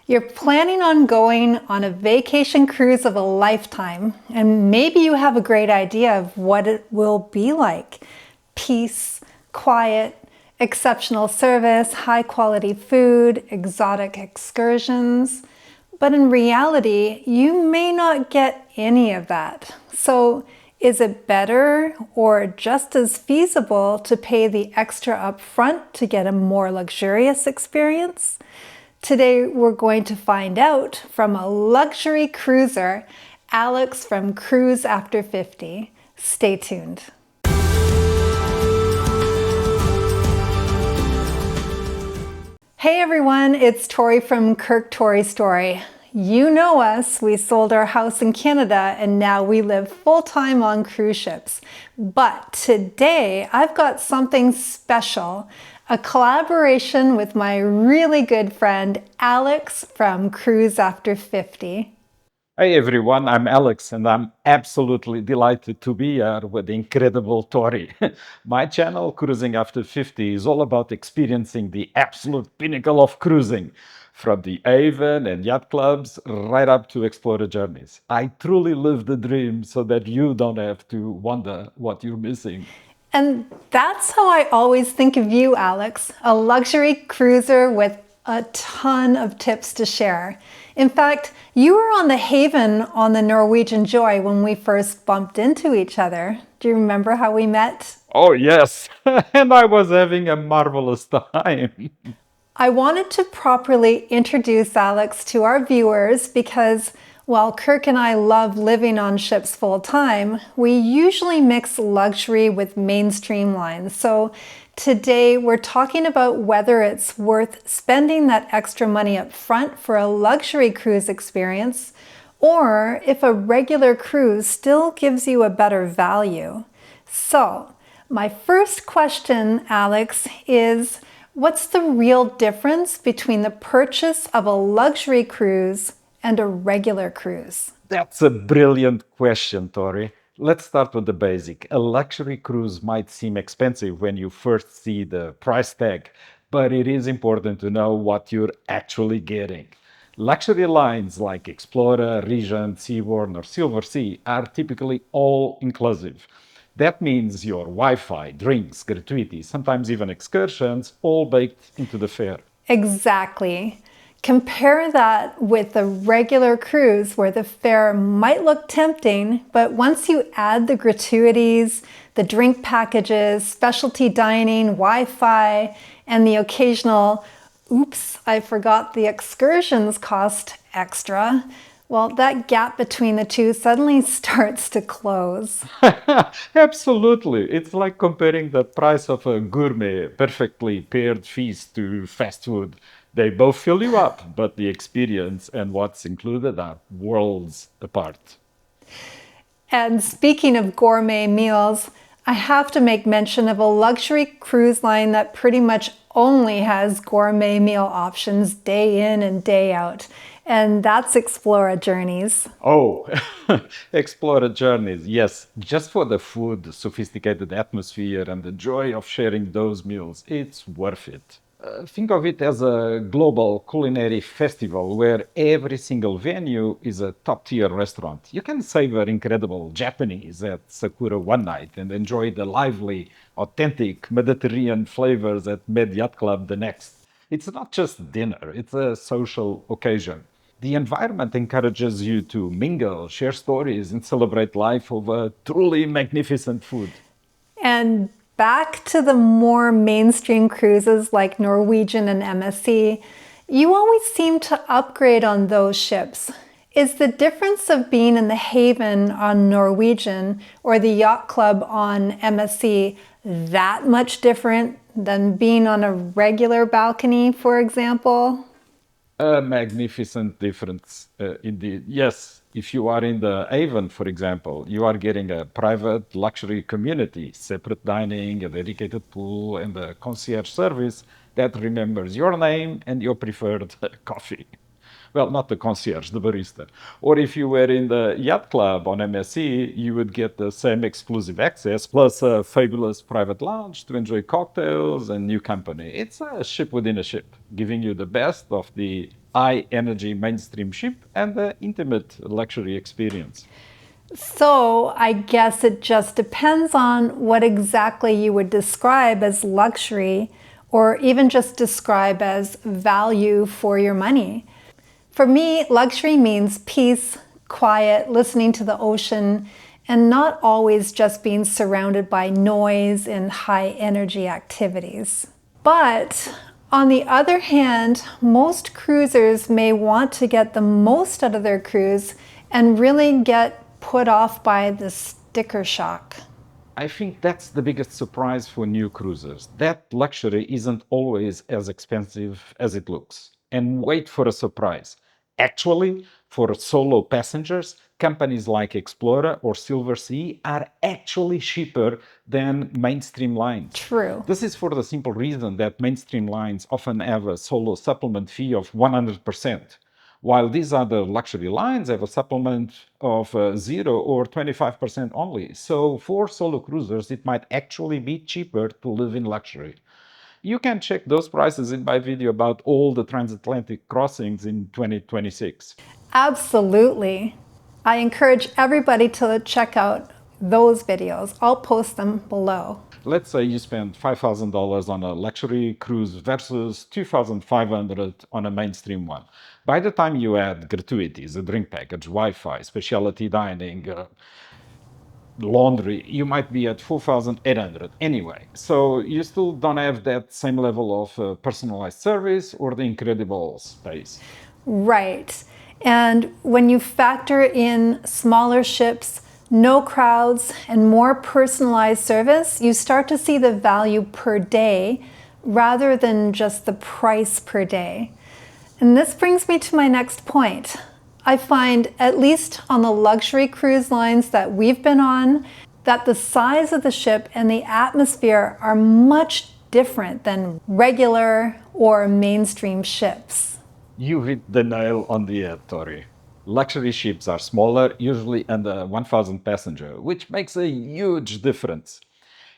You're planning on going on a vacation cruise of a lifetime, and maybe you have a great idea of what it will be like. Peace, quiet, exceptional service, high quality food, exotic excursions. But in reality, you may not get any of that. So is it better or just as feasible to pay the extra upfront to get a more luxurious experience? Today, we're going to find out from a luxury cruiser, Alex from Cruise After 50. Stay tuned. Hey everyone, it's Tori from KirkToriStory. You know us, we sold our house in Canada and now we live full-time on cruise ships. But today I've got something special, a collaboration with my really good friend Alex from Cruise After 50. Hey everyone, I'm Alex and I'm absolutely delighted to be here with the incredible Tori. My channel, Cruising After 50, is all about experiencing the absolute pinnacle of cruising, from the Avon and yacht clubs right up to Explora Journeys. I truly live the dream so that you don't have to wonder what you're missing. And that's how I always think of you, Alex, a luxury cruiser with a ton of tips to share. In fact, you were on the Haven on the Norwegian Joy when we first bumped into each other. Do you remember how we met? Oh, yes, and I was having a marvelous time. I wanted to properly introduce Alex to our viewers because while Kirk and I love living on ships full time, we usually mix luxury with mainstream lines. So today we're talking about whether it's worth spending that extra money up front for a luxury cruise experience, or if a regular cruise still gives you a better value. So my first question, Alex, is what's the real difference between the purchase of a luxury cruise and a regular cruise? That's a brilliant question, Tori. Let's start with the basic. A luxury cruise might seem expensive when you first see the price tag, but it is important to know what you're actually getting. Luxury lines like Explora, Regent, Seabourn, or Silver Sea are typically all inclusive. That means your Wi Fi, drinks, gratuities, sometimes even excursions, all baked into the fare. Exactly. Compare that with a regular cruise where the fare might look tempting, but once you add the gratuities, the drink packages, specialty dining, Wi-Fi, and the occasional, oops, I forgot the excursions cost extra, well, that gap between the two suddenly starts to close. Absolutely. It's like comparing the price of a gourmet, perfectly paired feast to fast food. They both fill you up, but the experience and what's included are worlds apart. And speaking of gourmet meals, I have to make mention of a luxury cruise line that pretty much only has gourmet meal options day in and day out. And that's Explora Journeys. Oh, Explora Journeys. Yes, just for the food, the sophisticated atmosphere, and the joy of sharing those meals, it's worth it. Think of it as a global culinary festival where every single venue is a top tier restaurant. You can savor incredible Japanese at Sakura one night and enjoy the lively, authentic Mediterranean flavors at Med Yacht Club the next. It's not just dinner, it's a social occasion. The environment encourages you to mingle, share stories, and celebrate life over truly magnificent food. And back to the more mainstream cruises like Norwegian and MSC, you always seem to upgrade on those ships. Is the difference of being in the Haven on Norwegian or the Yacht Club on MSC that much different than being on a regular balcony, for example? A magnificent difference, indeed. Yes, if you are in the Avon, for example, you are getting a private luxury community, separate dining, a dedicated pool, and a concierge service that remembers your name and your preferred coffee. Well, not the concierge, the barista. Or if you were in the yacht club on MSC, you would get the same exclusive access plus a fabulous private lounge to enjoy cocktails and new company. It's a ship within a ship, giving you the best of the high energy mainstream ship and the intimate luxury experience. So I guess it just depends on what exactly you would describe as luxury or even just describe as value for your money. For me, luxury means peace, quiet, listening to the ocean, and not always just being surrounded by noise and high energy activities. But on the other hand, most cruisers may want to get the most out of their cruise and really get put off by the sticker shock. I think that's the biggest surprise for new cruisers. That luxury isn't always as expensive as it looks. And wait for a surprise. Actually, for solo passengers, companies like Explora or Silver Sea are actually cheaper than mainstream lines. True. This is for the simple reason that mainstream lines often have a solo supplement fee of 100%, while these other luxury lines have a supplement of 0 or 25% only. So for solo cruisers, it might actually be cheaper to live in luxury. You can check those prices in my video about all the transatlantic crossings in 2026. Absolutely. I encourage everybody to check out those videos. I'll post them below. Let's say you spend $5,000 on a luxury cruise versus $2,500 on a mainstream one. By the time you add gratuities, a drink package, Wi-Fi, specialty dining, laundry, you might be at 4,800 anyway. So you still don't have that same level of personalized service or the incredible space. Right. And when you factor in smaller ships, no crowds, and more personalized service, you start to see the value per day rather than just the price per day. And this brings me to my next point. I find, at least on the luxury cruise lines that we've been on, that the size of the ship and the atmosphere are much different than regular or mainstream ships. You hit the nail on the head, Tori. Luxury ships are smaller, usually under 1,000 passenger, which makes a huge difference.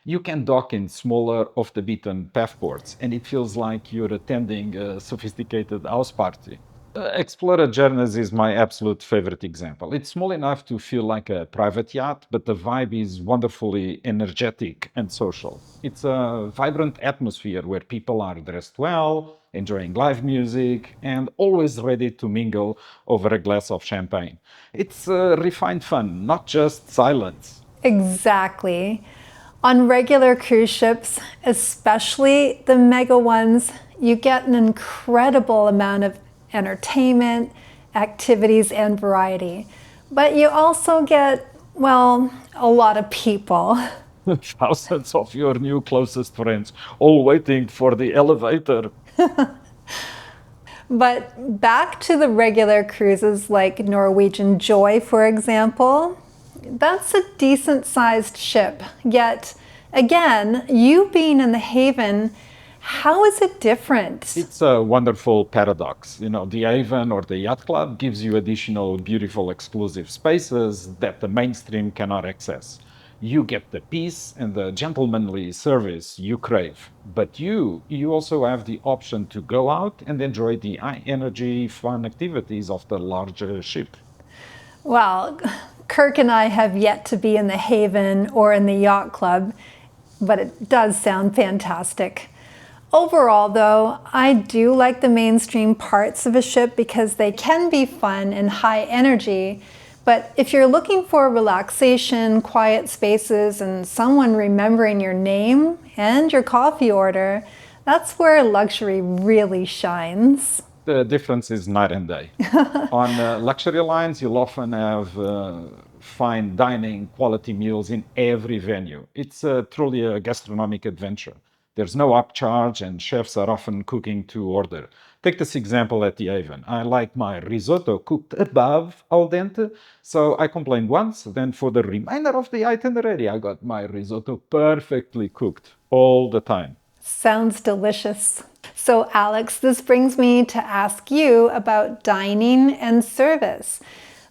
You can dock in smaller, off the beaten path ports, and it feels like you're attending a sophisticated house party. Explora Journeys is my absolute favorite example. It's small enough to feel like a private yacht, but the vibe is wonderfully energetic and social. It's a vibrant atmosphere where people are dressed well, enjoying live music, and always ready to mingle over a glass of champagne. It's refined fun, not just silence. Exactly. On regular cruise ships, especially the mega ones, you get an incredible amount of entertainment, activities, and variety. But you also get, well, a lot of people. Thousands of your new closest friends all waiting for the elevator. But back to the regular cruises like Norwegian Joy, for example, that's a decent sized ship. Yet, again, you being in the Haven, how is it different? It's a wonderful paradox. You know, the Haven or the Yacht Club gives you additional beautiful exclusive spaces that the mainstream cannot access. You get the peace and the gentlemanly service you crave. But you also have the option to go out and enjoy the high energy, fun activities of the larger ship. Well, Kirk and I have yet to be in the Haven or in the Yacht Club, but it does sound fantastic. Overall, though, I do like the mainstream parts of a ship because they can be fun and high energy. But if you're looking for relaxation, quiet spaces, and someone remembering your name and your coffee order, that's where luxury really shines. The difference is night and day. On luxury lines, you'll often have fine dining, quality meals in every venue. It's truly a gastronomic adventure. There's no upcharge, and chefs are often cooking to order. Take this example at the Haven. I like my risotto cooked above al dente, so I complained once. Then, for the remainder of the itinerary, I got my risotto perfectly cooked all the time. Sounds delicious. So Alex, this brings me to ask you about dining and service.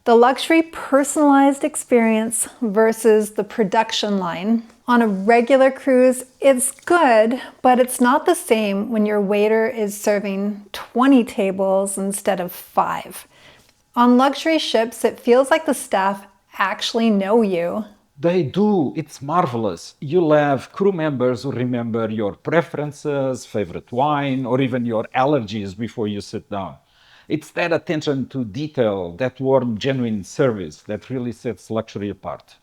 The luxury personalized experience versus the production line. On a regular cruise, it's good, but it's not the same when your waiter is serving 20 tables instead of 5. On luxury ships, it feels like the staff actually know you. They do. It's marvelous. You'll have crew members who remember your preferences, favorite wine, or even your allergies before you sit down. It's that attention to detail, that warm, genuine service that really sets luxury apart.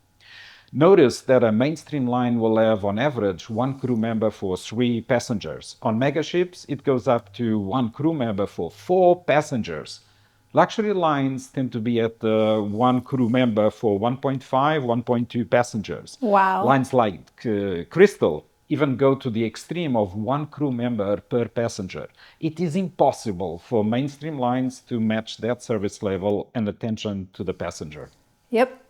Notice that a mainstream line will have, on average, one crew member for 3 passengers. On megaships, it goes up to one crew member for 4 passengers. Luxury lines tend to be at one crew member for 1.5, 1.2 passengers. Wow. Lines like Crystal even go to the extreme of one crew member per passenger. It is impossible for mainstream lines to match that service level and attention to the passenger. Yep.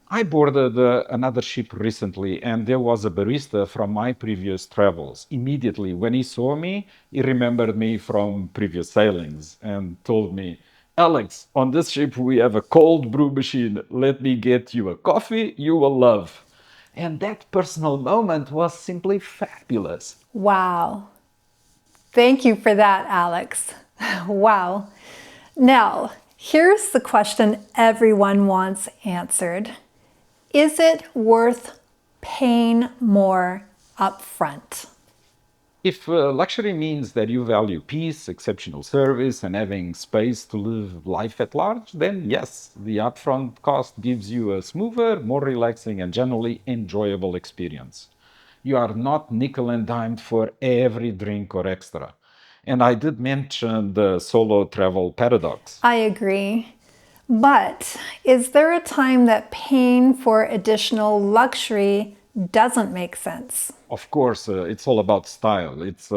I boarded another ship recently, and there was a barista from my previous travels. Immediately, when he saw me, he remembered me from previous sailings and told me, Alex, on this ship we have a cold brew machine. Let me get you a coffee you will love. And that personal moment was simply fabulous. Wow. Thank you for that, Alex. Wow. Now, here's the question everyone wants answered. Is it worth paying more upfront? If luxury means that you value peace, exceptional service, and having space to live life at large, then yes, the upfront cost gives you a smoother, more relaxing, and generally enjoyable experience. You are not nickel and dimed for every drink or extra. And I did mention the solo travel paradox. I agree. But is there a time that paying for additional luxury doesn't make sense? Of course, it's all about style. It's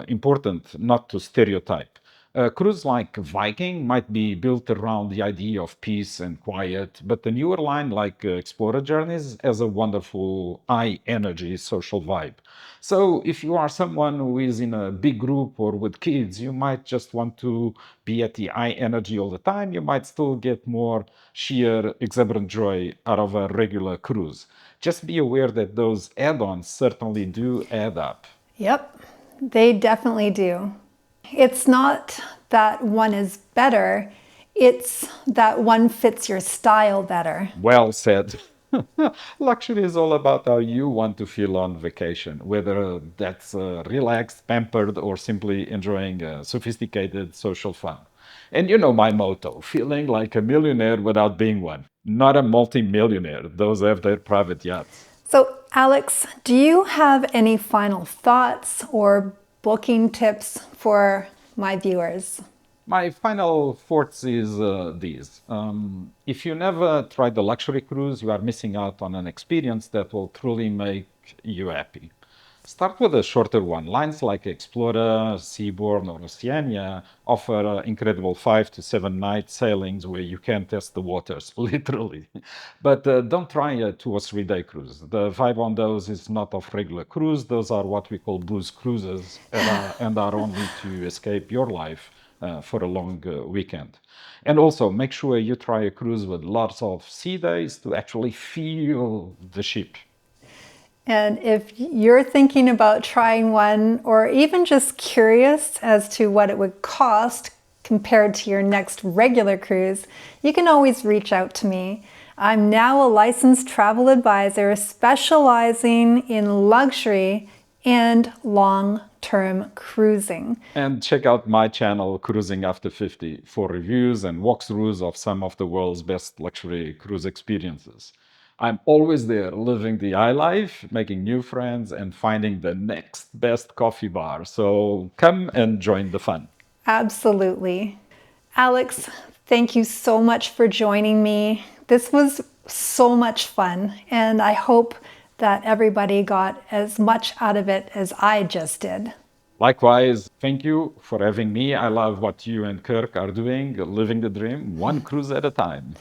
important not to stereotype. A cruise like Viking might be built around the idea of peace and quiet, but the newer line like Explora Journeys has a wonderful high energy social vibe. So, if you are someone who is in a big group or with kids, you might just want to be at the high energy all the time. You might still get more sheer exuberant joy out of a regular cruise. Just be aware that those add ons certainly do add up. Yep, they definitely do. It's not that one is better, it's that one fits your style better. Well said. Luxury is all about how you want to feel on vacation, whether that's relaxed, pampered, or simply enjoying sophisticated social fun. And you know my motto, feeling like a millionaire without being one. Not a multi-millionaire. Those have their private yachts. So, Alex, do you have any final thoughts or booking tips for my viewers? My final thoughts is these. If you never tried the luxury cruise, you are missing out on an experience that will truly make you happy. Start with a shorter one. Lines like Explora, Seabourn, or Oceania offer incredible 5 to 7 night sailings where you can test the waters, literally. But don't try a 2 or 3 day cruise. The vibe on those is not of regular cruise. Those are what we call blues cruises and are only to escape your life for a long weekend. And also make sure you try a cruise with lots of sea days to actually feel the ship. And if you're thinking about trying one or even just curious as to what it would cost compared to your next regular cruise, you can always reach out to me. I'm now a licensed travel advisor specializing in luxury and long-term cruising. And check out my channel, Cruising After 50, for reviews and walkthroughs of some of the world's best luxury cruise experiences. I'm always there, living the high life, making new friends, and finding the next best coffee bar. So come and join the fun. Absolutely. Alex, thank you so much for joining me. This was so much fun, and I hope that everybody got as much out of it as I just did. Likewise, thank you for having me. I love what you and Kirk are doing, living the dream, one cruise at a time.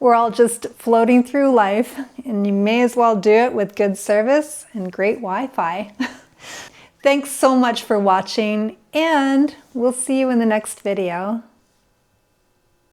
We're all just floating through life, and you may as well do it with good service and great Wi-Fi. Thanks so much for watching, and we'll see you in the next video.